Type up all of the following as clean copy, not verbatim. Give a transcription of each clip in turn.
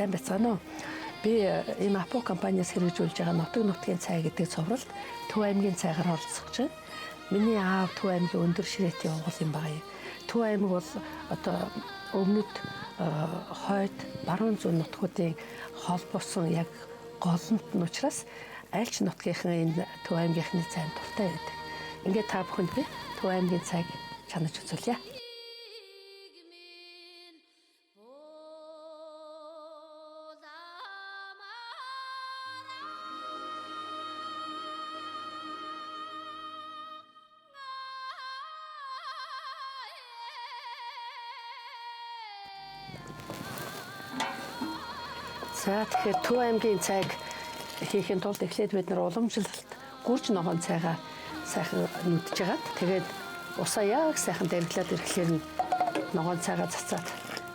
сайн байцгаана уу? Би энэ Апо компаниас хэрэгжүүлж байгаа нутаг нутгийн цай гэдэг цовралд Төв аймгийн цайгаар оролцож байна. Миний аав Төв аймгийн өндөр ширээтэй угуул юм байна. Төв аймаг бол одоо өмнөд хойд баруун зүүн нутгуудын холбоосон яг голомт нь учраас аль ч нутгийнхан энэ Төв аймгийнхны цайнд дуртай байдаг. Ингээд та бүхэнд би Төв аймгийн цайг чанаж үзүүлье. За тэгэхээр Төв аймгийн цайг хийхин тулд эхлээд бид нар уламжлалт гүрж ногоон цайгаа сайхан нүдж жагаад тэгээд усаа яг сайхан дэрглээд ирэхлээр нь ногоон цайгаа цацаад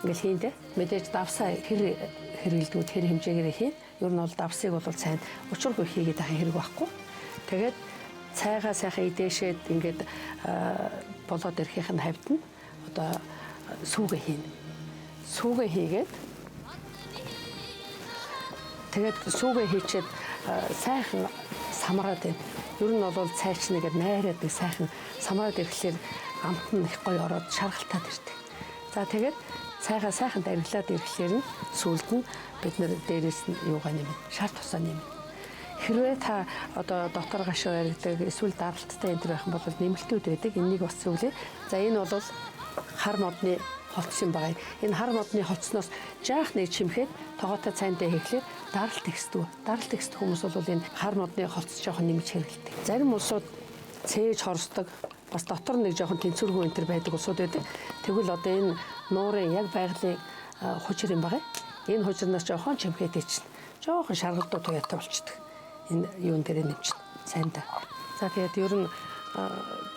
ингээл хийндэ мэдээж давсаа хэрэгэлдүүд хэр хэмжээгээр хийн. Ер нь бол давсыг бол сайн учиргүй хийгээд байгаа хэрэг байхгүй. Тэгээд цайгаа сайхан идээшээд ингээд болоод ирэхин хавьд нь одоо сүүгээ хийнэ. Сүүгээ хийгээд тэгээд сүүгээ хийчихэд сайхан самраад байна. Ер нь бол цайч нэгээд найраад нэг сайхан самраад ирэхлээр амт нь их гоё ороод шаргалтаад ирдэг. За тэгээд цайгаа сайхан дариглаад ирэхлээр нь сүүлд нь бид нэр дээрээс нь юугаа нэмэн шар тусаа нэмэн. Хэрвээ та одоо дотор гашуу яригдаг эсвэл даралттай энэ төр байх юм бол нэмэлтүүд байдаг. Энийг бас зөвлөе. За энэ бол хар модны холц юм байна. Энэ хар модны холцноос жаах нэг чимхэд тогоотой цайндаа хийхлээр даралт ихсдэг. Даралт ихсдэг хүмүүс бол энэ хар модны холц жоохон нэмж хэрэглэдэг. Зарим улсууд цээж хорсдог. Бас дотор нэг жоохон тэнцвэргүй энэ төр байдаг улсууд байдаг. Тэгвэл одоо энэ нуурын яг байгалийн хужир юм байна. Энэ хужирнаас жоохон чимхэд ичнэ. Жоохон шаргалдуу туяатай болчдөг. Энэ юун дээр нэмчихнэ. Цайндаа. За тэгээд ер нь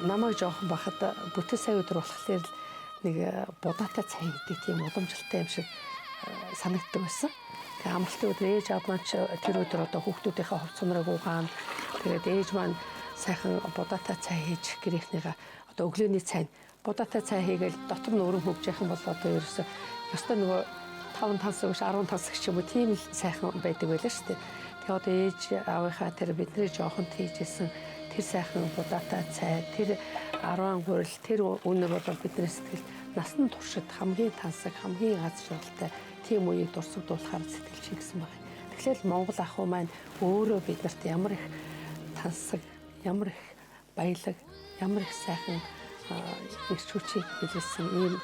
намайг жоохон бахад бүтэц сая өдөр болохоор нэг будаатай цай гэдэг тийм уламжлалтай юм шиг санагддаг байсан. Тэгээ амралтын өдөр ээж аав маань тэр өдөр одоо хүүхдүүдийнхээ хувц сунраг угаана. Тэгээд ээж маань сайхан будаатай цай хийж гэрийнхнийгаа одоо өглөөний цай будаатай цай хийгээл дотор нь өрөм хөвж яах юм бол одоо ерөөсө ёстой нөгөө 5 тансаг биш 10 тансаг ч юм уу тийм л сайхан байдаг байлаа шүү дээ. Тэгээ одоо ээж аавынхаа тэр бидний жоохонд хийжсэн тэр сайхан будаатай цай тэр 10 гурил тэр үнэр бол бидний сэтгэл насан туршид хамгийн тансаг хамгийн аз жаргалтай тийм үеийг дурсагдуулахаар сэтгэл чигсэн байна. Тэгэхээр Монгол ах уу маань өөрөө биднэрт ямар их тансаг, ямар их баялаг, ямар их сайхан их хүчийг билсэн ийм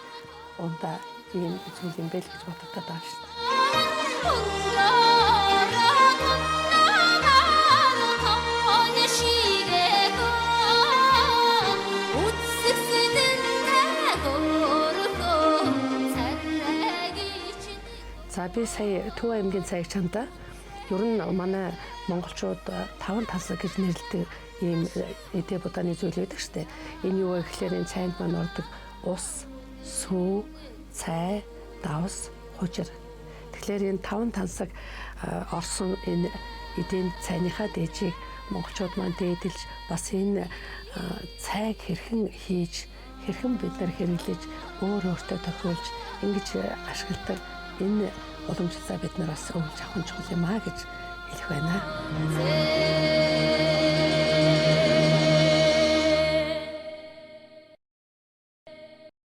ундаа ийм зүйл юм бэл гэж бодогдоод байгаа шүү дээ. За би сая Төв аймгийн цайг чамдаа ер нь манай монголчууд 5 тансаг гэж нэрлэдэг ийм эдээ будааны зүйл байдаг шүү дээ. Энэ юу вэ гэхээр энэ цайнд маань ордог ус, сүү, цай, давс, хужир. Тэгэхээр энэ 5 тансаг орсон энэ эдийн цайныхаа дээжийг монголчууд маань дээдэлж бас энэ цайг хэрхэн хийж, хэрхэн бид нар хэрэглэж, өөртөө тохиолж ингэж ашигладаг энэ уламжлалаа бид нар бас өвлж авах чухал юм аа гэж хэлэх байна.